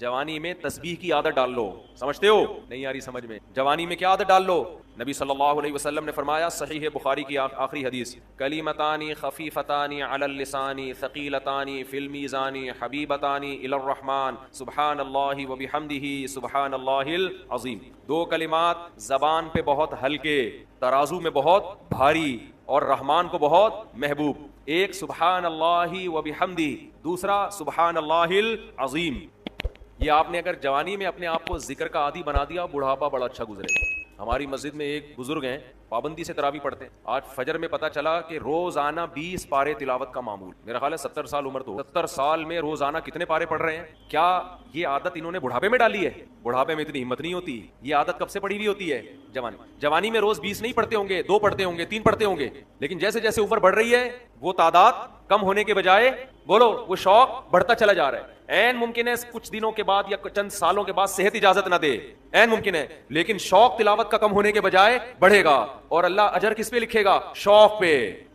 جوانی میں تسبیح کی عادت ڈال لو. سمجھتے ہو؟ نہیں آ رہی سمجھ میں. جوانی میں کیا عادت ڈال لو؟ نبی صلی اللہ علیہ وسلم نے فرمایا, صحیح بخاری کی آخری حدیث, کلیمتانی خفیفتانی علی اللسان ثقیلتانی فی المیزان حبیبتانی الی الرحمن سبحان اللہ وبحمدہ سبحان اللہ العظیم. دو کلمات زبان پہ بہت ہلکے, ترازو میں بہت بھاری, اور رحمان کو بہت محبوب. ایک سبحان اللہ وبحمدہ, دوسرا سبحان اللہ العظیم. یہ آپ نے اگر جوانی میں اپنے آپ کو ذکر کا عادی بنا دیا, بڑھاپا بڑا اچھا گزرے گا. ہماری مسجد میں ایک بزرگ ہیں, پابندی سے تراویح پڑھتے ہیں. آج فجر میں پتا چلا کہ روزانہ 20 پارے تلاوت کا معمول. میرا خیال ہے 70 سال عمر, تو 70 سال میں روزانہ کتنے پارے پڑھ رہے ہیں؟ کیا یہ عادت انہوں نے بڑھاپے میں ڈالی ہے؟ بڑھاپے میں اتنی ہمت نہیں ہوتی. یہ عادت کب سے پڑی ہوئی ہوتی ہے؟ جوانی میں روز 20 نہیں پڑھتے ہوں گے, 2 پڑھتے ہوں گے, 3 پڑھتے ہوں گے, لیکن جیسے جیسے عمر بڑھ رہی ہے وہ تعداد کم ہونے کے بجائے بولو وہ شوق بڑھتا چلا جا رہا ہے. این ممکن ہے کچھ دنوں کے بعد یا چند سالوں کے بعد صحت اجازت نہ دے, این ممکن ہے, لیکن شوق تلاوت کا کم ہونے کے بجائے بڑھے گا, اور اللہ اجر کس پہ لکھے گا؟ شوق پہ.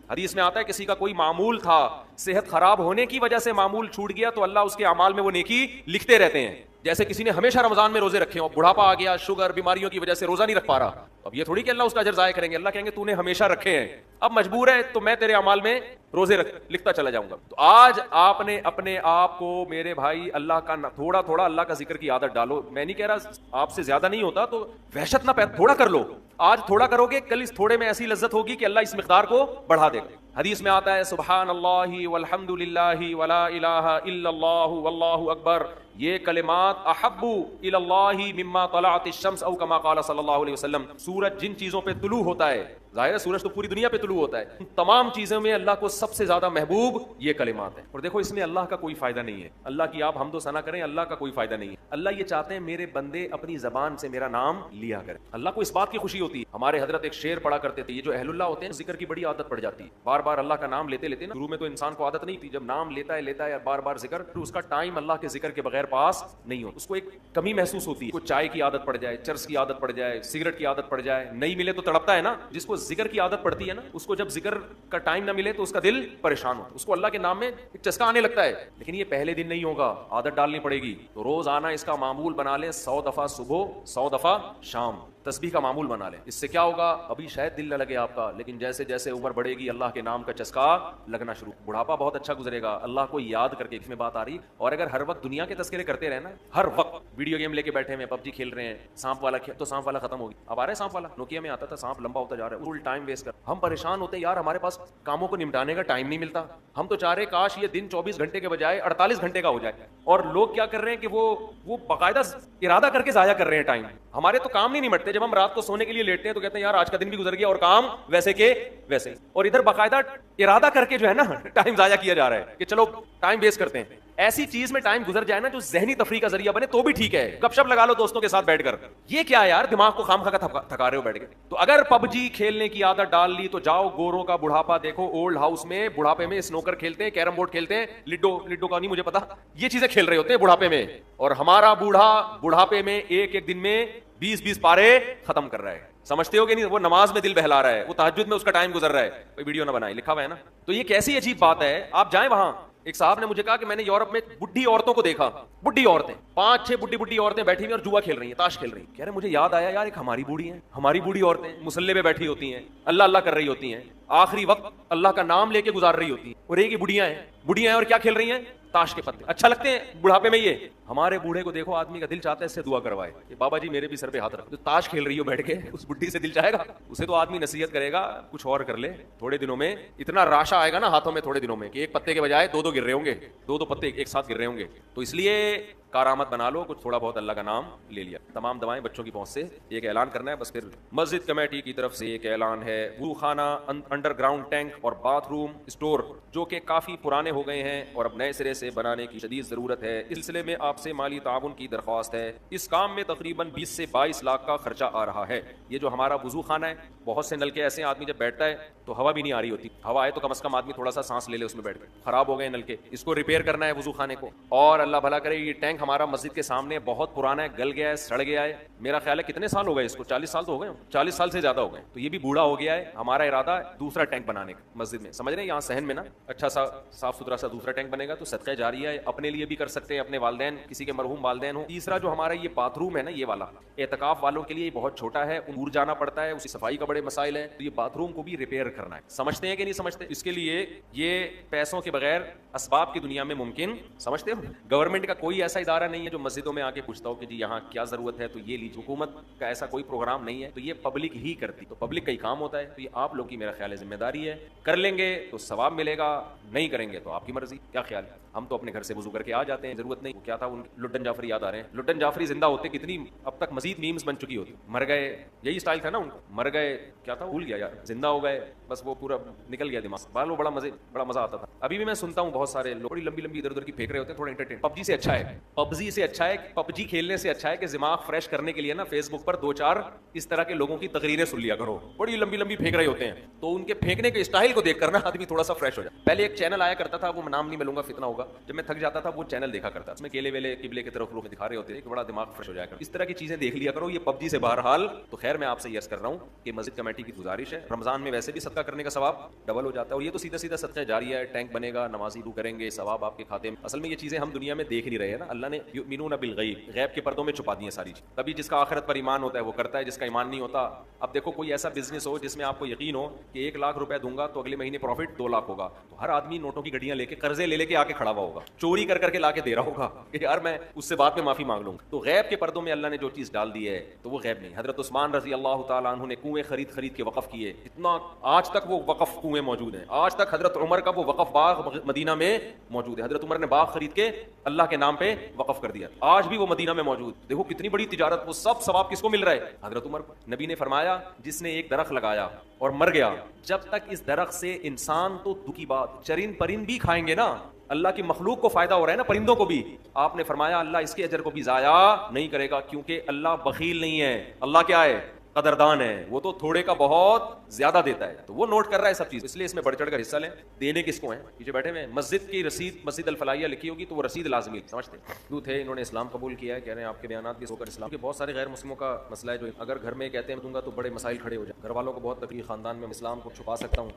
حدیث میں آتا ہے کسی کا کوئی معمول تھا, صحت خراب ہونے کی وجہ سے معمول چھوٹ گیا تو اللہ اس کے اعمال میں وہ نیکی لکھتے رہتے ہیں. جیسے کسی نے ہمیشہ رمضان میں روزے رکھے ہوں, بڑھاپا آ گیا, شوگر بیماریوں کی وجہ سے روزہ نہیں رکھ پا رہا, اب یہ تھوڑی کہ اللہ اس کا اجر ضائع کریں گے. اللہ کہیں گے تو نے ہمیشہ رکھے ہیں, اب مجبور ہے تو میں تیرے اعمال میں روزے لکھتا چلا جاؤں گا. تو آج آپ نے اپنے آپ کو میرے بھائی اللہ کا تھوڑا تھوڑا اللہ کا ذکر کی عادت ڈالو. میں نہیں کہہ رہا آپ سے زیادہ نہیں ہوتا تو وحشت نہ تھوڑا کر لو. آج تھوڑا کرو گے, کل اس تھوڑے میں ایسی لذت ہوگی کہ اللہ اس مقدار کو بڑھا دے گا. حدیث میں آتا ہے سبحان اللہ والحمد للہ ولا الہ الا اللہ واللہ اکبر, یہ کلمات احب الی اللہ مما طلعت الشمس او کما قال صلی اللہ علیہ وسلم. سورج جن چیزوں پہ طلوع ہوتا ہے, ظاہر ہے سورج تو پوری دنیا پہ طلوع ہوتا ہے, ان تمام چیزوں میں اللہ کو سب سے زیادہ محبوب یہ کلمات ہیں. اور دیکھو اس میں اللہ کا کوئی فائدہ نہیں ہے, اللہ کی آپ حمد و ثنا کریں, اللہ کا کوئی فائدہ نہیں ہے. اللہ یہ چاہتے ہیں میرے بندے اپنی زبان سے میرا نام لیا کریں. اللہ کو اس بات کی خوشی ہوتی ہے. ہمارے حضرت ایک شعر پڑھا کرتے تھے, یہ جو اہل اللہ ہوتے ہیں ذکر کی بڑی عادت پڑ جاتی ہے, بار بار اللہ کا نام لیتے لیتے نا. شروع میں تو انسان کو عادت نہیں تھی, جب نام لیتا ہے بار بار ذکر, تو اس کا ٹائم اللہ کے ذکر کے بغیر پاس نہیں ہوتا. اس کو ایک کمی محسوس ہوتی ہے. کوئی چائے کی عادت پڑ جائے, چرس کی عادت پڑ جائے, سگریٹ کی عادت پڑ جائے, نہیں ملے تو تڑپتا ہے نا. جس کو ذکر کی عادت پڑتی ہے نا, اس کو جب ذکر کا ٹائم نہ ملے تو اس کا دل پریشان ہوتا ہے, اس کو اللہ کے نام میں ایک چسکا آنے لگتا ہے. لیکن یہ پہلے دن نہیں ہوگا, عادت ڈالنی پڑے گی. تو روز آنا اس کا معمول بنا لیں, 100 دفعہ صبح 100 دفعہ شام تسبیح کا معمول بنا لیں. اس سے کیا ہوگا؟ ابھی شاید دل نہ لگے آپ کا, لیکن جیسے جیسے عمر بڑھے گی اللہ کے نام کا چسکا لگنا شروع. بڑھاپا بہت اچھا گزرے گا اللہ کو یاد کر کے. اس میں بات آ رہی, اور اگر ہر وقت دنیا کے تذکرے کرتے رہنا, ہر وقت ویڈیو گیم لے کے بیٹھے ہیں, پب جی کھیل رہے ہیں, سانپ والا تو سانپ والا ختم ہو گیا. اب آ رہا ہے سانپ والا, نوکیا میں آتا تھا, سانپ لمبا ہوتا جا رہا ہے, فل ٹائم ویسٹ کر. ہم پریشان ہوتے ہیں یار, ہمارے پاس کاموں کو نمٹانے کا ٹائم نہیں ملتا. ہم تو چاہ رہے کاش یہ دن 24 گھنٹے کے بجائے 48 گھنٹے کا ہو جائے. اور لوگ کیا کر رہے ہیں کہ وہ باقاعدہ ارادہ کر کے ضائع کر رہے ہیں ٹائم. ہمارے تو کام نہیں نمٹتے. جب ہم رات کو سونے کے لیے لیٹتے ہیں تو کہتے ہیں یار آج کا دن بھی گزر گیا اور کام ویسے کے ویسے, اور ادھر باقاعدہ ارادہ کر کے جو ہے نا ٹائم ضائع کیا جا رہا ہے کہ چلو ٹائم ویسٹ کرتے ہیں. ایسی چیز میں ٹائم گزر جائے نا جو ذہنی تفریح کا ذریعہ بنے تو بھی ٹھیک ہے. گپ شپ لگا لو دوستوں کے ساتھ بیٹھ کر, یہ کیا ہے یار دماغ کو خام خا تھکا رہے ہو بیٹھ کے. تو اگر پب جی کھیلنے کی عادت ڈال لی تو جاؤ گوروں کا بڑھاپا دیکھو, اولڈ ہاؤس میں بڑھاپے میں اسنوکر کھیلتے ہیں, کیرم بورڈ کھیلتے ہیں, لڈو کا نہیں مجھے پتا, یہ چیزیں کھیل رہے ہوتے ہیں بڑھاپے میں. اور ہمارا بوڑھا بڑھاپے میں ایک دن میں 20 پارے ختم کر رہا ہے. سمجھتے ہو کہ نہیں؟ وہ نماز میں دل بہلا رہا ہے, وہ تہجد میں اس کا ٹائم گزر رہا ہے. کوئی ویڈیو نہ بنائے, لکھا ہوا ہے نا. تو یہ کیسی عجیب بات ہے. آپ جائیں وہاں, ایک صاحب نے مجھے کہا کہ میں نے یورپ میں بڈھی عورتوں کو دیکھا, بڈھی عورتیں 5-6 بڈھی عورتیں بیٹھی ہوئی اور جوا کھیل رہی ہیں, تاش کھیل رہی ہیں. کہہ رہے مجھے یاد آیا یار ایک ہماری بوڑھی ہیں, ہماری بوڑھی عورتیں مصلے پہ بیٹھی ہوتی ہیں, اللہ اللہ کر رہی ہوتی ہیں, آخری وقت اللہ کا نام لے کے گزار رہی ہوتی ہیں, اور ایک ہی بڑھیاں ہیں اور کیا کھیل رہی ہیں؟ تاش کے پتے. اچھا لگتے ہیں بڑھاپے میں. یہ ہمارے بوڑھے کو دیکھو, آدمی کا دل چاہتا ہے اس سے دعا کروائے کہ بابا جی میرے بھی سر پہ ہاتھ رکھ. تو تاش کھیل رہی ہو بیٹھ کے, اس بڈھی سے دل چاہے گا؟ اسے تو آدمی نصیحت کرے گا کچھ اور کر لے. تھوڑے دنوں میں اتنا راشا آئے گا نا ہاتھوں میں, تھوڑے دنوں میں, کہ ایک پتے کے بجائے 2 گر رہے ہوں گے, 2 پتے ایک ساتھ گر رہے ہوں گے. تو اس لیے کارآمد بنا لو, کچھ تھوڑا بہت اللہ کا نام لے لیا. تمام دوائیں بچوں کی پہنچ سے. ایک اعلان کرنا ہے بس. پھر مسجد کمیٹی کی طرف سے ایک اعلان ہے, وضو خانہ, انڈر گراؤنڈ ٹینک اور باتھ روم اسٹور جو کہ کافی پرانے ہو گئے ہیں اور اب نئے سرے سے بنانے کی شدید ضرورت ہے. اس سلسلے میں آپ سے مالی تعاون کی درخواست ہے. اس کام میں تقریباً 20 سے 22 لاکھ کا خرچہ آ رہا ہے. یہ جو ہمارا وضو خانہ ہے, بہت سے نلکے ایسے ہیں آدمی جب بیٹھتا ہے تو ہوا بھی نہیں آ رہی ہوتی. ہوا آئے تو کم از کم آدمی تھوڑا سا سانس لے لے اس میں بیٹھ کر. خراب ہو گئے نلکے, اس کو ریپیئر کرنا ہے وضو خانے کو, اور اللہ بھلا کرے یہ ٹینک ٹینک ہمارا مسجد کے سامنے بہت پرانا ہے, گل گیا ہے, سڑ گیا ہے, میرا خیال ہے کتنے سال ہو گئے اس کو, 40 سال تو ہو گئے, 40 سال سے زیادہ ہو گئے, تو یہ بھی بوڑھا ہو گیا ہے. ہمارا ارادہ ہے دوسرا ٹینک بنانے کا مسجد میں, سمجھ رہے ہیں, یہاں صحن میں نا اچھا سا صاف ستھرا سا دوسرا ٹینک بنے گا, تو صدقہ جاریہ ہے, اپنے لیے بھی کر سکتے ہیں, اپنے والدین, کسی کے مرحوم والدین ہوں. تیسرا جو ہمارا یہ باتھ روم ہے نا, یہ والا اعتکاف والوں کے لیے بہت چھوٹا ہے, دور جانا پڑتا ہے, اس کی صفائی کا بڑے مسائل ہیں, تو یہ باتھ روم کو بھی ریپیئر کرنا ہے. سمجھتے ہیں کہ نہیں سمجھتے؟ اس کے لیے یہ پیسوں کے بغیر اسباب کی دنیا میں ممکن, سمجھتے ہو, گورنمنٹ کا کوئی ایسا ادارہ نہیں ہے جو مسجدوں میں آ کے پوچھتا ہو کہ جی یہاں کیا ضرورت ہے تو یہ لیجیے, حکومت کا ایسا کوئی پروگرام نہیں ہے, تو یہ پبلک ہی کرتی, تو پبلک کا ہی کام ہوتا ہے, تو یہ آپ لوگ کی میرا خیال ہے ذمہ داری ہے. کر لیں گے تو ثواب ملے گا, نہیں کریں گے تو آپ کی مرضی. کیا خیال ہے؟ ہم تو اپنے گھر سے وضو کر کے آ جاتے ہیں, ضرورت نہیں. وہ کیا تھا, ان لٹن جعفری یاد آ رہے ہیں, لٹن جعفری زندہ ہوتے کتنی اب تک مزید میمز بن چکی ہوتی. مر گئے, یہی اسٹائل تھا نا ان کا, مر گئے, کیا تھا بھول گیا یار, زندہ ہو گئے, بس وہ پورا نکل گیا دماغ. بال وہ بڑا مزہ آتا تھا. ابھی بھی میں سنتا ہوں بہت سارے لوگ بڑی لمبی لمبی ادھر ادھر کی پھینک رہے ہوتے ہیں, تھوڑا انٹرٹین. پب جی سے اچھا ہے, پبجی سے اچھا ہے, پبجی کھیلنے سے اچھا ہے کہ دماغ فریش کرنے کے لیے نا فیس بک پر 2-4 اس طرح کے لوگوں کی تقریریں سن لیا کرو, بڑی لمبی لمبی پھینک رہے ہوتے ہیں, تو ان کے پھینکنے کے اسٹائل کو دیکھ کر نا آدمی تھوڑا سا فریش ہو جائے. پہلے ایک چینل آیا کرتا تھا, وہ نام نہیں ملوں گا, فتنہ ہوگا, جب میں تھک جاتا تھا وہ چینل دیکھا کرتا, اس میں کیلے ویلے قبلے کی طرف لوگ دکھا رہے ہوتے ہیں کہ بڑا دماغ فریش ہو جائے گا. اس طرح کی چیزیں دیکھ لیا کرو. یہ پب جی سے بہرحال تو خیر میں آپ سے عرض کر رہا ہوں کہ مسجد کمیٹی کی گزارش ہے, رمضان میں ویسے بھی صدقہ کرنے کا ثواب ڈبل ہو جاتا ہے, اور یہ تو سیدھا سیدھا صدقہ جاریہ ہے. ٹینک بنے گا, نمازی رو کریں گے, ثواب آپ کے کھاتے میں. اصل میں یہ چیزیں ہم دنیا میں دیکھ نہیں رہے ہیں نا, اللہ نے یؤمنون بالغیب, غیب کے پردوں میں چھپا دی ہیں ساری چیز. کبھی جس کا آخرت پر ایمان ہوتا ہے وہ کرتا ہے, جس کا ایمان نہیں ہوتا. اب دیکھو کوئی ایسا بزنس ہو جس میں آپ کو یقین ہو کہ 1 لاکھ روپے دوں گا تو اگلے مہینے پروفٹ 2 لاکھ ہوگا, تو ہر آدمی نوٹوں کی گڈیاں لے کے قرضے لے کے آ کے کھڑا ہوا ہوگا, چوری کر کے لا کے دے رہا ہوگا کہ یار میں اس سے بعد میں معافی مانگ لوں گا. تو غیب کے پردوں میں اللہ نے جو چیز ڈال دی ہے تو وہ غیب نہیں. حضرت عثمان رضی اللہ تعالیٰ عنہ نے کنویں خرید کے وقف کیے, اتنا آج تک وہ وقف کنویں موجود ہیں. آج تک حضرت عمر کا وہ وقف باغ مدینہ میں موجود ہے, حضرت عمر نے باغ خرید کے اللہ کے نام پہ وقف کر دیا, آج بھی وہ مدینہ میں موجود. دیکھو کتنی بڑی تجارت, وہ سب ثواب کس کو مل رہا ہے؟ حضرت عمر کو. نبی نے فرمایا جس نے ایک درخت لگایا اور مر گیا, جب تک اس درخت سے انسان تو دو کی بات چرند پرند بھی کھائیں گے نا, اللہ کی مخلوق کو فائدہ ہو رہا ہے نا, پرندوں کو بھی. آپ نے فرمایا اللہ اس کے اجر کو بھی ضائع نہیں کرے گا, کیونکہ اللہ بخیل نہیں ہے, اللہ کیا ہے؟ قدردان ہے, وہ تو تھوڑے کا بہت زیادہ دیتا ہے. تو وہ نوٹ کر رہا ہے سب چیز, اس لیے اس میں بڑھ چڑھ کر حصہ لیں. دینے کس کو ہیں؟ پیچھے بیٹھے ہوئے. مسجد کی رسید, مسجد الفلاحیہ لکھی ہوگی تو وہ رسید لازمی, سمجھتے ہیں تھے, انہوں نے اسلام قبول کیا ہے, کہہ رہے ہیں آپ کے بیانات کے ہو کر اسلام کے. بہت سارے غیر مسلموں کا مسئلہ ہے جو اگر گھر میں کہتے ہیں دوں گا تو بڑے مسائل کھڑے ہو جائیں, گھر والوں کو بہت تکلیف, خاندان میں اسلام کو چھپا سکتا ہوں,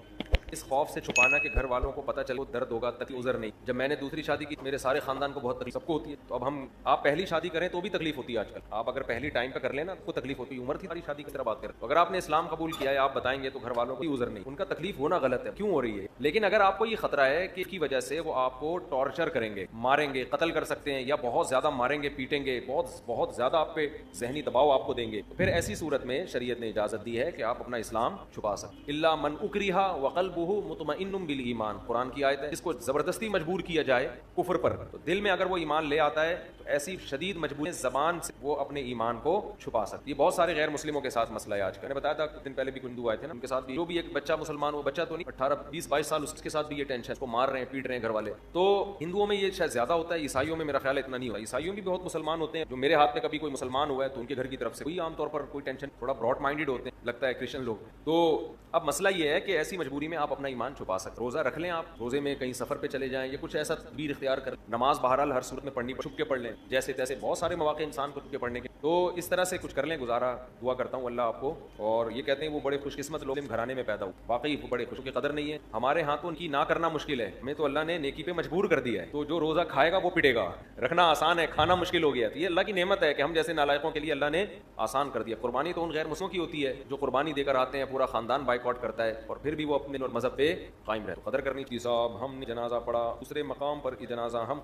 اس خوف سے چھپانا کہ گھر والوں کو پتہ چلے وہ درد ہوگا, تکلیف عذر نہیں. جب میں نے دوسری شادی کی میرے سارے خاندان کو بہت تکلیف, سب کو ہوتی ہے. تو اب آپ پہلی شادی کریں تو بھی تکلیف ہوتی ہے آج کل, آپ اگر پہلی ٹائم پہ کر لیں نا تو تکلیف ہوتی ہے. عمر تھی ہماری شادی کی طرح بات کریں, اگر آپ نے اسلام قبول کیا ہے آپ بتائیں گے تو گھر والوں کو عذر نہیں, ان کا تکلیف ہونا غلط ہے, کیوں ہو رہی ہے. لیکن اگر آپ کو یہ خطرہ ہے کہ اس کی وجہ سے وہ آپ کو ٹارچر کریں گے, ماریں گے, قتل کر سکتے ہیں, یا بہت زیادہ ماریں گے, پیٹیں گے, بہت زیادہ آپ پہ ذہنی دباؤ آپ کو دیں گے, تو پھر ایسی صورت میں شریعت نے اجازت دی ہے کہ آپ اپنا اسلام چھپا سکتے. الا من اکرہ وقلبہ مطمئن بالایمان, قرآن کی آیت ہے. جس کو زبردستی مجبور کیا جائے کفر پر, تو دل میں اگر وہ ایمان لے آتا ہے تو ایسی شدید مجبوری زبان سے وہ اپنے ایمان کو چھپا سکتی. یہ بہت سارے غیر مسلموں کے ساتھ مسئلہ ہے آج کا. میں نے بتایا تھا کچھ دن پہلے بھی ہندو آئے تھے نا, ان کے ساتھ بھی جو بھی ایک بچہ مسلمان ہو, بچہ تو نہیں 18-20-22 سال, اس کے ساتھ بھی یہ ٹینشن, اس کو مار رہے ہیں, پیٹ رہے ہیں گھر والے. تو ہندوؤں میں یہ شاید زیادہ ہوتا ہے, عیسائیوں میں میرا خیال اتنا نہیں ہوا. عیسائیوں بھی بہت مسلمان ہوتے ہیں, جو میرے ہاتھ میں کبھی کوئی مسلمان ہوا ہے تو ان کے گھر کی طرف سے کوئی عام طور پر کوئی ٹینشن, تھوڑا براڈ مائنڈیڈ ہوتے ہیں لگتا ہے کرسچن لوگ. تو اب مسئلہ یہ ہے کہ ایسی مجبوری میں آپ اپنا ایمان چھپا سکتے. روزہ رکھ لیں, آپ روزے میں کہیں سفر پہ چلے جائیں, یا کچھ ایسا تدبیر اختیار کر, نماز بہرحال ہر صورت میں پڑھنی, چھپ کے پڑھ لیں, جیسے تیسے بہت سارے مواقع انسان کو چھپ کے پڑھنے کے. تو اس طرح سے کچھ کر لیں گزارا. دعا کرتا ہوں اللہ آپ کو, اور یہ کہتے ہیں وہ بڑے خوش قسمت لوگ گھرانے میں پیدا ہو, واقعی وہ بڑے خوشوں کی قدر نہیں ہے. ہمارے ہاں تو ان کی نہ کرنا مشکل ہے, ہمیں تو اللہ نے نیکی پہ مجبور کر دیا ہے, تو جو روزہ کھائے گا وہ پٹے گا. رکھنا آسان ہے, کھانا مشکل ہو گیا. تو یہ اللہ کی نعمت ہے کہ ہم جیسے نالائقوں کے لیے اللہ نے آسان کر دیا. قربانی تو ان غیر مسلموں کی ہوتی ہے جو قربانی دے کر آتے ہیں, پورا خاندان بائیکاٹ کرتا ہے, اور پھر بھی وہ اپنے مذہب پہ قائم رہے. قدر کرنی چاہیے. صاحب ہم نے جنازہ پڑھا, دوسرے مقام پر جنازہ ہم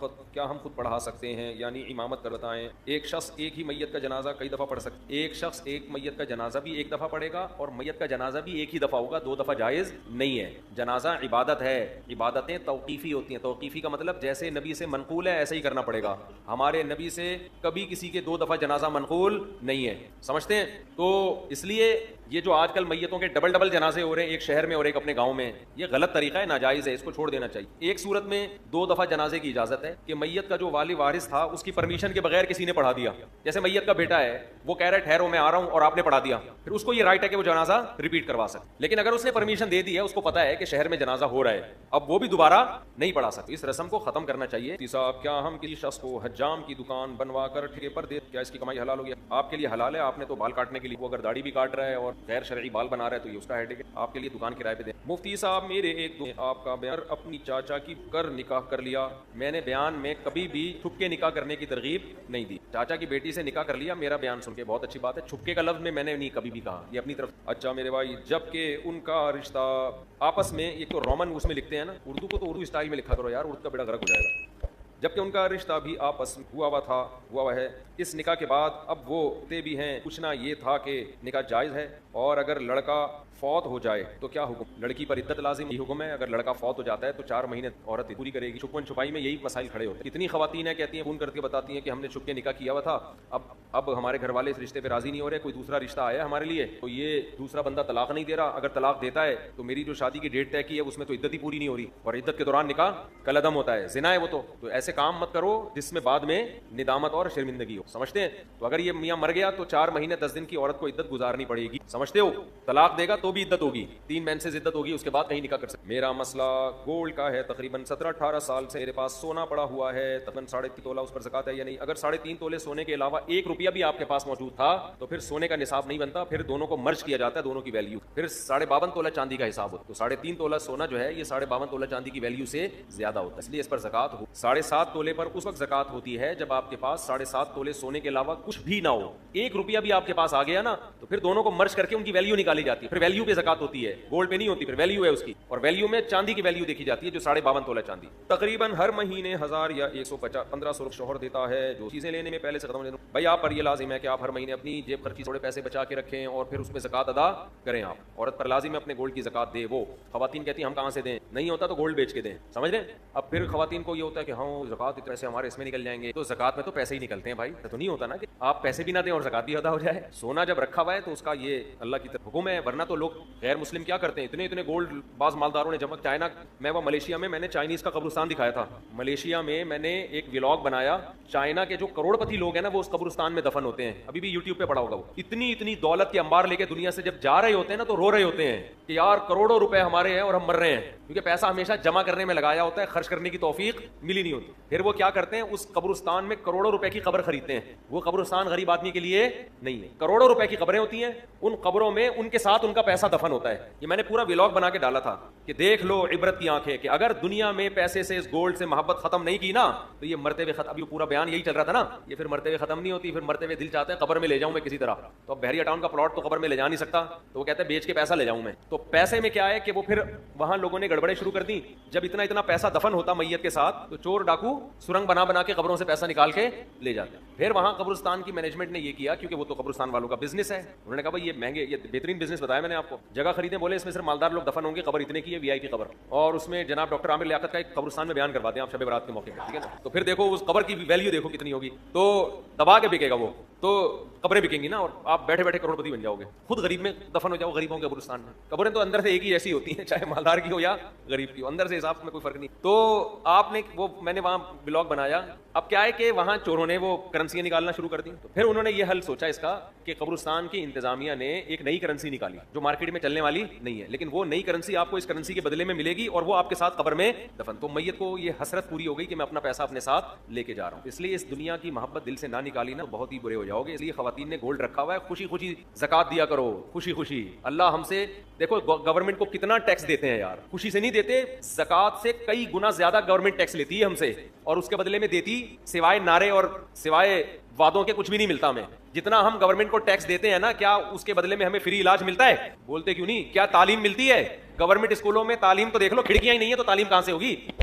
خود پڑھا سکتے ہیں, یعنی امامت کر بتائیں. ایک شخص ایک ہی میت کا جنازہ کئی دفعہ پڑھ سکتے. ایک شخص ایک میت کا جنازہ بھی ایک دفعہ پڑھے گا, اور میت کا جنازہ بھی ایک ہی دفعہ ہوگا, 2 دفعہ جائز نہیں ہے. جنازہ عبادت ہے, عبادتیں توقیفی ہوتی ہیں. توقیفی کا مطلب جیسے نبی سے منقول ہے ایسے ہی کرنا پڑے گا. ہمارے نبی سے کبھی کسی کے 2 دفعہ جنازہ منقول نہیں ہے, سمجھتے ہیں. تو اس لیے یہ جو آج کل میتوں کے ڈبل جنازے ہو رہے ہیں, ایک شہر میں اور ایک اپنے گاؤں میں, یہ غلط طریقہ ہے, ناجائز ہے, اس کو چھوڑ دینا چاہیے. ایک صورت میں 2 دفعہ جنازے کی اجازت ہے کہ میت کا جو والی وارث تھا اس کی پرمیشن کے بغیر کسی نے پڑھا دیا, جیسے میت کا بیٹا ہے وہ کہہ رہا ہے ٹھہرو میں آ رہا ہوں اور آپ نے پڑھا دیا, پھر اس کو یہ رائٹ ہے کہ وہ جنازہ ریپیٹ کروا سکے. لیکن اگر اس نے پرمیشن دے دی ہے, اس کو پتا ہے کہ شہر میں جنازہ ہو رہا ہے, اب وہ بھی دوبارہ نہیں پڑھا سکتے. اس رسم کو ختم کرنا چاہیے. صاحب کیا ہم کسی شخص کو حجام کی دکان بنوا کر ٹھیکے پر دے, کیا اس کی کمائی حلال ہوگی؟ آپ کے لیے حلال ہے, آپ نے تو بال کاٹنے کے لیے, وہ اگر داڑھی بھی کاٹ رہا ہے اور غیر شرعی بال بنا رہا ہے تو یہ اس کا ہیڈک ہے, آپ کے لیے دکان کرائے پہ دیں. مفتی صاحب میرے ایک آپ کا بیان اپنی چاچا کی کر نکاح کر لیا, میں نے بیان میں کبھی بھی چھپکے نکاح کرنے کی ترغیب نہیں دی. چاچا کی بیٹی سے نکاح کر لیا, میرا بیان سن کے بہت اچھی بات ہے. چھپکے کا لفظ میں نے نہیں کبھی بھی کہا, یہ اپنی طرف. اچھا میرے بھائی, جب کہ ان کا رشتہ آپس میں, ایک تو رومن اس میں لکھتے ہیں نا, اردو کو تو اردو اسٹائل میں لکھا کرو یار, اردو کا بیڑا غرق ہو جائے گا. جبکہ ان کا رشتہ بھی آپس میں ہوا ہوا ہے, اس نکاح کے بعد اب وہ تے بھی ہیں. پوچھنا یہ تھا کہ نکاح جائز ہے, اور اگر لڑکا فوت ہو جائے تو کیا حکم؟ لڑکی پر عدت لازم ہی حکم ہے. اگر لڑکا فوت ہو جاتا ہے تو 4 مہینے عورت پوری کرے گی. چھپن چھپائی میں یہی مسائل کھڑے ہوتے ہیں. کتنی خواتین ہیں کہتی ہیں, فون کر کے بتاتی ہیں کہ ہم نے چھپ کے نکاح کیا ہوا تھا, اب ہمارے گھر والے اس رشتے پہ راضی نہیں ہو رہے, کوئی دوسرا رشتہ آیا ہے ہمارے لیے, تو یہ دوسرا بندہ طلاق نہیں دے رہا. اگر طلاق دیتا ہے تو میری جو شادی کی ڈیٹ طے کی ہے اس میں تو عدت ہی پوری نہیں ہو رہی, اور عدت کے دوران نکاح کالعدم ہوتا ہے, زنا ہے وہ. تو ایسے کام مت کرو جس میں بعد میں ندامت اور شرمندگی ہو, سمجھتے ہیں؟ تو اگر یہ میاں مر گیا تو 4 مہینے 10 دن کی عورت کو عدت گزارنی پڑے گی, سمجھتے ہو؟ طلاق دے گا تو بھی عدت ہوگی, 3 مہینے سے عدت ہوگی, اس کے بعد کہیں نکاح کر سکتے. میرا مسئلہ گولڈ کا ہے, تقریباً 17-18 سال سے میرے پاس سونا پڑا ہوا ہے, تقریباً 3.5 تولہ, اس پر زکات ہے یا نہیں؟ اگر 3.5 تولے سونے کے علاوہ 1 روپیہ بھی آپ کے پاس موجود تھا تو پھر سونے کا نصاب نہیں بنتا, پھر دونوں کو مرج کیا جاتا ہے, دونوں کی ویلیو پھر 52.5 تولہ چاندی کا حساب ہوتا ہے. تو 3.5 تولہ سونا جو ہے یہ 52.5 تولہ چاندی کی ویلیو سے زیادہ ہوتا ہے, اس لیے اس پر زکات ہو. 7.5 تولے پر اس وقت زکات ہوتی ہے جب آپ کے پاس 7.5 تولے سونے کے علاوہ کچھ بھی نہ ہو. 1 روپیہ بھی آپ کے پاس آ گیا نا تو پھر دونوں کو مرج کر کے ان کی ویلیو نکالی جاتی ہے, پھر ویلیو پہ زکات ہوتی ہے, گولڈ پہ نہیں ہوتی, پھر ویلیو ہے اس کی, اور ویلیو میں چاندی کی ویلیو دیکھی جاتی ہے جو 52.5 تولہ چاندی. تقریباً ہر مہینے 1000 یا 150-1500 شوہر دیتا ہے, جو چیزیں لینے میں پہلے سے ختم. بھائی آپ پر یہ لازم ہے کہ آپ ہر مہینے اپنی جیب خرچی تھوڑے پیسے بچا کے رکھیں اور پھر اس میں زکات ادا کریں. آپ عورت پر لازم ہے اپنے گولڈ کی زکات دے. وہ خواتین کہتی ہیں ہم کہاں سے دیں, نہیں ہوتا تو گولڈ بیچ کے دیں, سمجھ رہے ہیں؟ اب پھر خواتین کو یہ ہوتا ہے کہ ہاں زکات اتنے پیسے ہمارے اس میں نکل جائیں گے, تو زکات میں تو پیسے ہی نکلتے ہیں بھائی, تو نہیں ہوتا نا کہ آپ پیسے بھی نہ دیں اور زکات بھی ادا ہو جائے. سونا جب رکھا ہوا ہے تو اس کا یہ اللہ کی طرف حکم ہے, ورنہ تو لوگ غیر مسلم کیا کرتے ہیں, اتنے گولڈ بعض مالداروں نے جمع. چائنا میں وہ ملیشیا میں نے چائنیز کا قبرستان دکھایا تھا. ملیشیا میں نے ایک ولاگ بنایا, چائنا کے جو کروڑ پتی لوگ ہیں نا وہ اس قبرستان میں دفن ہوتے ہیں, ابھی بھی یوٹیوب پہ پڑا ہوگا. وہ اتنی دولت کے انبار لے کے دنیا سے جب جا رہے ہوتے ہیں نا تو رو رہے ہوتے ہیں کہ یار کروڑوں روپے ہمارے ہیں اور ہم مر رہے ہیں, کیونکہ پیسہ ہمیشہ جمع کرنے میں لگایا ہوتا ہے, خرچ کرنے کی توفیق ملی نہیں ہوتی. پھر وہ کیا کرتے ہیں, اس قبرستان میں کروڑوں روپے کی قبر خریدتے ہیں. وہ قبرستان غریب آدمی کے لیے نہیں ہے, کروڑوں روپے کی قبریں ہوتی ہیں, ان قبروں میں ان کے ساتھ ان کا پیسہ دفن ہوتا ہے. یہ میں نے پورا ولاگ بنا کے ڈالا تھا کہ دیکھ لو عبرت کی آنکھیں, کہ اگر دنیا میں پیسے سے اس گولڈ سے محبت ختم نہیں کی نا تو یہ مرتے ہوئے ختم. ابھی پورا بیان یہی چل رہا تھا نا, یہ پھر مرتے ہوئے ختم نہیں ہوتی, پھر مرتے ہوئے دل چاہتا ہے قبر میں لے جاؤں میں کسی طرح. تو اب بحریہ ٹاؤن کا پلاٹ تو قبر میں لے جا نہیں سکتا, تو وہ کہتے ہیں بیچ کے پیسہ لے جاؤں میں. تو پیسے میں کیا ہے کہ وہ پھر وہاں لوگوں نے گڑبڑے شروع کر دی. جب اتنا پیسہ دفن ہوتا میت کے ساتھ تو چور ڈاکو سرنگ بنا کے قبروں سے پیسہ نکال کے لے جاتے. پھر وہاں قبرستان کی مینجمنٹ نے یہ کیا, کیونکہ وہ تو قبرستان والوں کا بزنس ہے, انہوں نے کہا بھائی یہ مہنگے, یہ بہترین بزنس بتایا میں نے آپ کو, جگہ خریدیں, بولے اس میں صرف مالدار لوگ دفن ہوں گے, قبر اتنے کی ہے, وی آئی پی قبر, اور اس میں جناب ڈاکٹر عامر لیاقت کا ایک قبرستان میں بیان کروا دیں آپ شب برات کے موقع پہ, ٹھیک ہے نا. تو پھر دیکھو اس قبر کی ویلیو دیکھو کتنی ہوگی, تو دبا کے بکے گا وہ, تو قبریں بکیں گی نا, اور آپ بیٹھے بیٹھے کروڑ پتی بن جاؤ گے. خود غریب میں دفن ہو جاؤ, غریبوں کے قبرستان میں. قبریں تو اندر سے ایک ہی ایسی ہوتی ہیں, چاہے مالدار کی ہو یا غریب کی ہو, اندر سے حساب میں کوئی فرق نہیں. تو آپ نے وہ, میں نے وہاں بلاگ بنایا. اب کیا ہے کہ وہاں چوروں نے وہ کرنسیاں نکالنا شروع کر دی. تو پھر انہوں نے یہ حل سوچا اس کا کہ قبرستان کی انتظامیہ نے ایک نئی کرنسی نکالی جو مارکیٹ میں چلنے والی نہیں ہے, لیکن وہ نئی کرنسی آپ کو اس کرنسی کے بدلے میں ملے گی, اور وہ آپ کے ساتھ قبر میں دفن. تو میت کو یہ حسرت پوری ہو گئی کہ میں اپنا پیسہ اپنے ساتھ لے کے جا رہا ہوں. اس لیے اس دنیا کی محبت دل سے نہ نکالی نا, بہت ہی برے ہو جاؤ گے. اس لیے خواتین نے گولڈ رکھا ہوا ہے, خوشی خوشی زکات دیا کرو, خوشی خوشی. اللہ ہم سے, دیکھو گورنمنٹ کو کتنا ٹیکس دیتے ہیں یار, خوشی سے نہیں دیتے, زکات سے کئی گنا زیادہ گورنمنٹ ٹیکس لیتی ہے ہم سے, اور اس کے بدلے میں دیتی سوائے نعرے اور سوائے وعدوں کے کچھ بھی نہیں ملتا ہمیں. جتنا ہم گورنمنٹ کو ٹیکس دیتے ہیں نا, کیا اس کے بدلے میں ہمیں فری علاج ملتا ہے؟ بولتے کیوں نہیں. کیا تعلیم ملتی ہے؟ گورنمنٹ اسکولوں میں تعلیم تو دیکھ لو, کھڑکیاں ہی نہیں ہیں تو تعلیم کہاں سے ہوگی,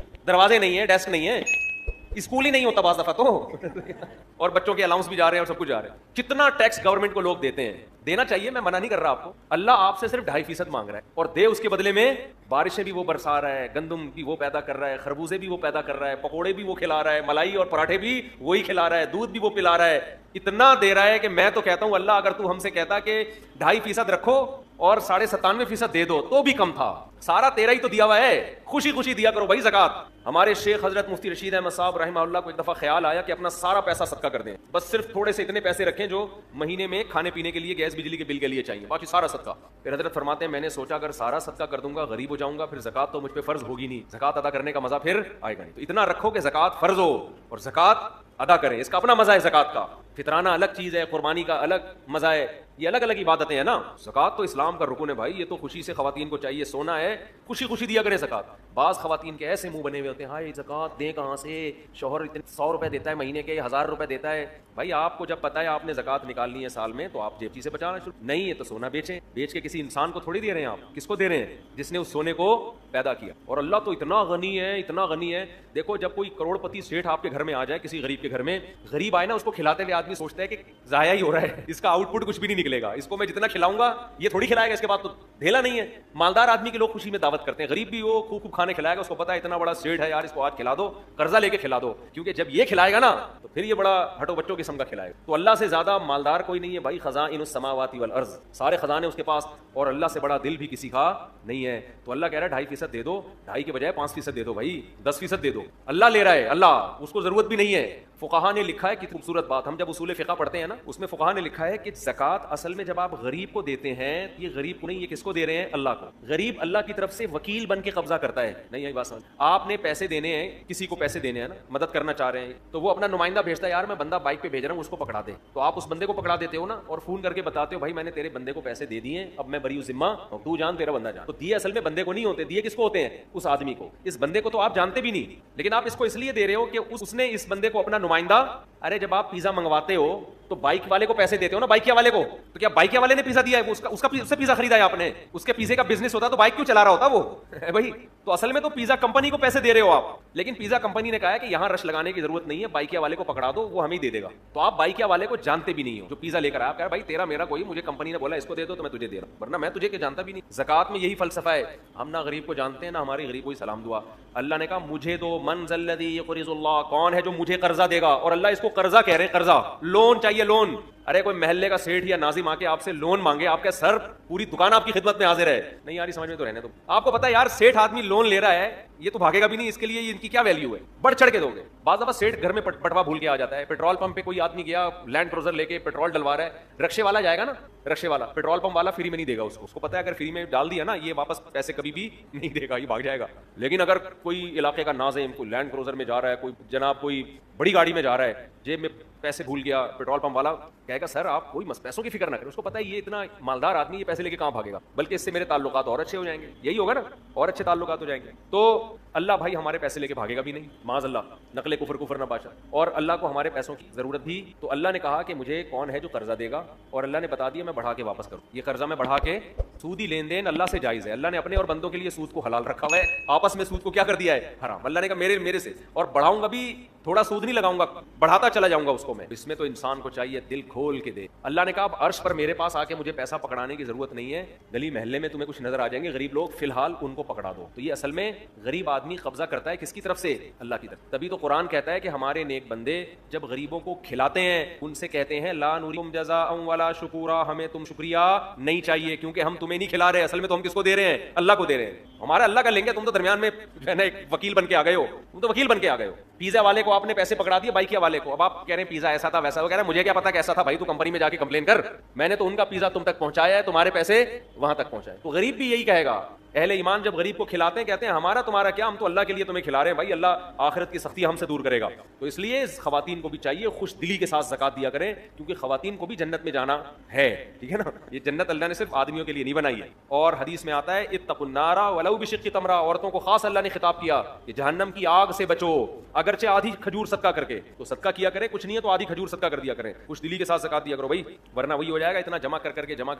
دروازے نہیں ہیں, ڈیسک نہیں ہے, اسکول ہی نہیں ہوتا بعض دفعہ تو, اور بچوں کے الاؤنس بھی جا رہے ہیں اور سب کچھ جا رہے ہیں. کتنا ٹیکس گورنمنٹ کو لوگ دیتے ہیں, دینا چاہیے, میں منع نہیں کر رہا آپ کو. اللہ آپ سے صرف 2.5% مانگ رہا ہے, اور دے اس کے بدلے میں بارشیں بھی وہ برسا رہا ہے, گندم بھی وہ پیدا کر رہا ہے, خربوزے بھی وہ پیدا کر رہا ہے, پکوڑے بھی وہ کھلا رہا ہے, ملائی اور پراٹھے بھی وہی کھلا رہا ہے, دودھ بھی وہ پلا رہا ہے. اتنا دے رہا ہے کہ میں تو کہتا ہوں اللہ اگر تو ہم سے کہتا کہ 2.5% رکھو اور 97.5% دے دو تو بھی کم تھا. سارا تیرا ہی تو دیا ہوا ہے, خوشی خوشی دیا کرو بھائی زکات. ہمارے شیخ حضرت مفتی رشید احمد صاحب رحمہ اللہ کو ایک دفعہ خیال آیا کہ اپنا سارا پیسہ صدقہ کر دیں, بس صرف تھوڑے سے اتنے پیسے رکھیں جو مہینے میں کھانے پینے کے لیے, گیس بجلی کے بل کے لیے چاہیے, باقی سارا صدقہ. پھر حضرت فرماتے ہیں میں نے سوچا اگر سارا صدقہ کر دوں گا غریب ہو جاؤں گا, پھر زکات تو مجھ پہ فرض ہوگی نہیں, زکات ادا کرنے کا مزہ پھر آئے گا نہیں. تو اتنا رکھو کہ زکات فرض ہو اور زکات ادا کریں, اس کا اپنا مزہ ہے زکات کا. فطرانہ الگ چیز ہے, قربانی کا الگ مزہ ہے, یہ الگ الگ عبادتیں ہیں نا. زکات تو اسلام کا رکن ہے بھائی, یہ تو خوشی سے خواتین کو چاہیے, سونا ہے خوشی خوشی دیا کریں زکات. بعض خواتین کے ایسے منہ بنے ہوئے ہوتے ہیں, ہائے زکات دیں کہاں سے, شوہر اتنے 100 روپے دیتا ہے مہینے کے, 1000 روپے دیتا ہے. بھائی آپ کو جب پتا ہے آپ نے زکات نکالنی ہے سال میں, تو آپ جیب سے بچانا شروع, نہیں ہے تو سونا بیچیں, بیچ کے کسی انسان کو تھوڑی دے رہے ہیں آپ, کس کو دے رہے ہیں, جس نے اس سونے کو پیدا کیا. اور اللہ تو اتنا غنی ہے, اتنا غنی ہے. دیکھو جب کوئی کروڑ پتی سیٹھ آپ کے گھر میں آ جائے, کسی غریب کے گھر میں, غریب آئے نا, اس کو کھلاتے ہوئے آدمی سوچتا ہے کہ ضائع ہی ہو رہا ہے, اس کا آؤٹ پٹ کچھ بھی نہیں نکلے گا, اس کو میں جتنا کھلاؤں گا یہ تھوڑی کھلائے گا, اس کے بعد تو ڈھیلا نہیں ہے. مالدار آدمی کے لوگ خوشی میں دعوت کرتے ہیں, غریب بھی وہ خوب خوب کھانے کھلائے گا, اس کو پتا ہے اتنا بڑا سیٹ ہے یار, اس کو آج کھلا دو, قرضہ لے کے کھلا دو, کیونکہ جب یہ کھلائے گا نا تو پھر یہ بڑا ہٹو بچوں قسم کا کھلائے گا. تو اللہ سے زیادہ مالدار کوئی نہیں ہے بھائی, خزائن السماوات والارض, سارے خزانے اس کے پاس, اور اللہ سے بڑا دل بھی کسی کا نہیں ہے. تو اللہ کہہ رہا ہے 2.5% دے دو, 2.5 کے بجائے 5% دے دو بھائی, 10% دے دو. اللہ لے رہا ہے, اللہ, اس کو ضرورت بھی نہیں ہے. فقہا نے لکھا ہے, کتنی خوبصورت بات, ہم جب اصول فقہ پڑھتے ہیں نا, اس میں فقہا نے لکھا ہے کہ زکات اصل میں جب آپ غریب کو دیتے ہیں, یہ غریب کو نہیں, یہ کس کو دے رہے ہیں, اللہ کو. غریب اللہ کی طرف سے وکیل بن کے قبضہ کرتا ہے. نہیں, بات سمجھ, آپ نے پیسے دینے ہیں, کسی کو پیسے دینے ہیں نا, مدد کرنا چاہ رہے ہیں, تو وہ اپنا نمائندہ بھیجتا ہے, یار میں بندہ بائک پہ بھیج رہا ہوں, اس کو پکڑا دے. تو آپ اس بندے کو پکڑا دیتے ہو نا, اور فون کر کے بتاتے ہو بھائی میں نے تیرے بندے کو پیسے دے دیے, اب میں بری ذمہ, تو جان تیرا بندہ جان. تو دیے اصل میں بندے کو نہیں ہوتے, دیے کس کو ہوتے ہیں, اس آدمی کو. اس بندے کو تو آپ جانتے بھی نہیں, لیکن آپ اس کو اس لیے دے رہے ہو کہ اس نے اس بندے کو اپنا نمائندہ. ارے جب آپ پیزا منگواتے ہو تو بائک والے کو پیسے دیتے ہو نا, بائک والے کو, تو کیا بائک والے نے پیزا دیا ہے, اس سے پیزا خریدا ہے آپ نے, اس کے پیزے کا بزنس ہوتا تو بائک کیوں چلا رہا ہوتا وہ بھائی. تو اصل میں تو پیزا کمپنی کو پیسے دے رہے ہو آپ, لیکن پیزا کمپنی نے کہا ہے کہ یہاں رش لگانے کی ضرورت نہیں ہے, بائک والے کو پکڑا دو, وہ ہمیں دے دے گا. تو آپ بائک والے کو جانتے بھی نہیں ہو جو پیزا لے کر آیا, آپ کہہ رہے بھائی تیرا میرا کوئی, مجھے کمپنی نے بولا اس کو دے دو تو میں تجھے دے رہا ہوں, ورنہ میں تجھے کہ جانتا بھی نہیں. زکات میں یہی فلسفہ ہے, ہم نہ غریب کو جانتے ہیں نہ ہماری غریب کو سلام دعا. اللہ نے کہا مجھے دو, من ذا الذی یقرض اللہ, کون ہے جو مجھے قرضہ دے گا, اور اللہ اس کو قرضہ کہہ رہے ہیں, قرضہ, لون چاہیے, لون. ارے کوئی محلے کا سیٹھ یا ناظم آ کے آپ سے لون مانگے, آپ کا سر پوری دکان آپ کی خدمت میں حاضر ہے, نہیں یار سمجھ میں تو رہنے دو. آپ کو پتا ہے یار سیٹھ آدمی لون لے رہا ہے, یہ تو بھاگے گا بھی نہیں, اس کے لیے ان کی کیا ویلیو ہے, بڑھ چڑھ کے دو گے. بعض دفعہ سیٹھ گھر میں پٹوا بھول کے آ جاتا ہے, پیٹرول پمپ پہ کوئی آدمی گیا لینڈ کروزر لے کے پیٹرول ڈلوا رہا ہے, رکشے والا جائے گا نا, رکشے والا, پیٹرول پمپ والا فری میں نہیں دے گا اس کو پتا ہے اگر فری میں ڈال دیا نا یہ واپس پیسے کبھی بھی نہیں دے گا, یہ بھاگ جائے گا. لیکن اگر کوئی علاقے کا ناظم کوئی لینڈ کروزر میں جا رہا ہے, کوئی جناب کوئی بڑی گاڑی میں جا رہا ہے, جیب میں پیسے بھول گیا, پیٹرول پمپ والا کہے گا سر آپ کوئی پیسوں کی فکر نہ کریں, اس کو پتا ہے یہ اتنا مالدار آدمی یہ پیسے لے کے کہاں بھاگے گا, بلکہ اس سے میرے تعلقات اور اچھے ہو جائیں گے, یہی ہوگا نا, اور اچھے تعلقات ہو جائیں گے. تو اللہ بھائی ہمارے پیسے لے کے بھاگے گا بھی نہیں, معاذ اللہ, نقل کفر نہ باشا. اور اللہ کو ہمارے پیسوں کی ضرورت بھی, تو اللہ نے کہا کہ مجھے کون ہے جو قرضہ دے گا, اور اللہ نے بتا دیا میں بڑھا کے واپس کروں. یہ قرضہ میں بڑھا کے, سودی لین دین اللہ سے جائز ہے, اللہ نے اپنے اور بندوں کے لیے سود کو حلال رکھا ہوا ہے, آپس میں سود کو کیا کر دیا ہے, حرام. اللہ نے کہا میرے سے, اور بڑھاؤں گا بھی, تھوڑا سود نہیں لگاؤں گا, بڑھاتا چلا جاؤں گا اس کو میں. اس میں تو انسان کو چاہیے دل کھول کے دے. اللہ نے کہا اب عرش پر میرے پاس آ کے مجھے پیسہ پکڑانے کی ضرورت نہیں ہے, گلی محلے میں تمہیں کچھ نظر آ جائیں گے غریب لوگ, فی الحال ان کو پکڑا دو. تو یہ اصل میں غریب آدمی قبضہ کرتا ہے کس کی طرف سے, اللہ کی طرف. تبھی تو قرآن کہتا ہے کہ ہمارے نیک بندے جب غریبوں کو کھلاتے ہیں ان سے کہتے ہیں لا نريكم جزاء ولا شکورا, ہمیں تم شکریہ نہیں چاہیے کیونکہ ہم تمہیں نہیں کھلا رہے, اصل میں تو ہم کس کو دے رہے ہیں, اللہ کو دے رہے ہیں. ہمارا اللہ کا لیں گے, تم تو درمیان میں جو ہے نا ایک وکیل بن کے آ گئے ہو, تم تو وکیل بن کے آ گئے ہو. پیزا والے کو آپ نے پیسے پکڑا دیے, بائک والے کو, اب آپ کہہ رہے ہیں پیزا ایسا تھا ویسا, وہ کہہ رہا ہے مجھے کیا پتا کیسا تھا بھائی, تو کمپنی میں جا کے کمپلین کر, میں نے تو ان کا پیزا تم تک پہنچایا ہے, تمہارے پیسے وہاں تک پہنچائے. تو غریب بھی یہی کہے گا, اہل ایمان جب غریب کو کھلاتے ہیں کہتے ہیں ہمارا تمہارا کیا, ہم تو اللہ کے لیے تمہیں کھلا رہے ہیں بھائی, اللہ آخرت کی سختی ہم سے دور کرے گا. تو اس لیے خواتین کو بھی چاہیے خوش دلی کے ساتھ زکات دیا کریں, کیونکہ خواتین کو بھی جنت میں جانا ہے, ٹھیک ہے نا. یہ جنت اللہ نے صرف آدمیوں کے لیے نہیں بنائی ہے. اور حدیث میں آتا ہے اتقوا النار ولو بشق تمرہ, عورتوں کو خاص اللہ نے خطاب کیا کہ جہنم کی آگ سے بچو, اگرچہ آدھی کھجور صدقہ کر کے, تو صدقہ کیا کریں, کچھ نہیں ہے تو آدھی کھجور صدقہ کر دیا کریں, خوش دلی کے ساتھ زکات دیا کرو بھائی, ورنہ وہی ہو جائے گا اتنا جمع کر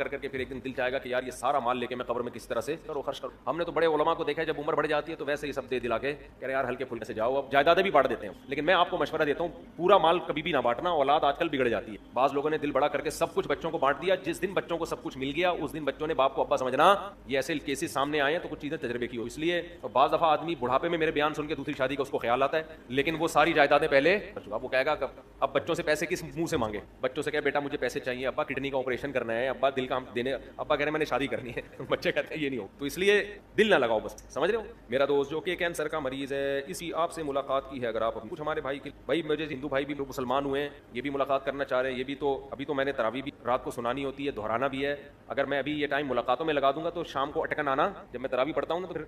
کے پھر ایک دن دل چاہے گا کہ یار یہ سارا مال لے کے میں قبر میں کس طرح سے کرو خرچ کروں. ہم نے تو بڑے علماء کو دیکھا ہے جب عمر بڑھ جاتی ہے تو ویسے ہی سب دے دلا کے کہہ رہے یار ہلکے پھلکے سے جاؤ, اب جائیدادیں بھی بانٹ دیتے ہیں. لیکن میں آپ کو مشورہ دیتا ہوں پورا مال کبھی بھی نہ بانٹنا, اولاد آج کل بگڑ جاتی ہے. بعض لوگوں نے دل بڑا کر کے سب کچھ بچوں کو بانٹ دیا, جس دن بچوں کو سب کچھ مل گیا اس دن بچوں نے باپ کو ابا سمجھنا, یہ ایسے کیسز سامنے آئے ہیں تو کچھ چیزیں تجربے کی ہو. اس لیے بعض دفعہ آدمی بڑھاپے میں میرے بیان سن کے دوسری شادی کا اس کو خیال آتا ہے, لیکن وہ ساری جائیدادیں پہلے وہ کہے گا اب بچوں سے پیسے کس منہ سے مانگے, بچوں سے کہے بیٹا مجھے پیسے چاہیے, ابا کڈنی کا آپریشن کرنا ہے, ابا دل کا دینے, ابا کہہ رہے ہیں میں نے شادی کرنی ہے, بچے کہتے ہیں یہ نہیں ہو. تو اس لیے کہ دل نہ لگاؤ بس, سمجھ رہے ہو. میرا دوست جو کہ کینسر کا مریض ہے, اسی آپ سے ملاقات کی ہے, اگر آپ کچھ ہمارے بھائی مجھے ہندو بھائی بھی مسلمان ہوئے ہیں, یہ بھی ملاقات کرنا چاہ رہے ہیں, یہ بھی تو ابھی تو میں نے تراویح بھی رات کو سنانی ہوتی ہے, دہرانا بھی ہے. اگر میں ابھی یہ ٹائم ملاقاتوں میں لگا دوں گا تو شام کو اٹکن آنا, جب میں تراویح پڑھتا ہوں نا تو پھر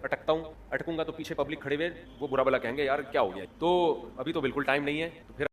اٹکوں گا تو پیچھے پبلک کھڑے ہوئے وہ برا بلا کہیں گے یار کیا ہو گیا. تو ابھی تو بالکل ٹائم نہیں ہے, تو پھر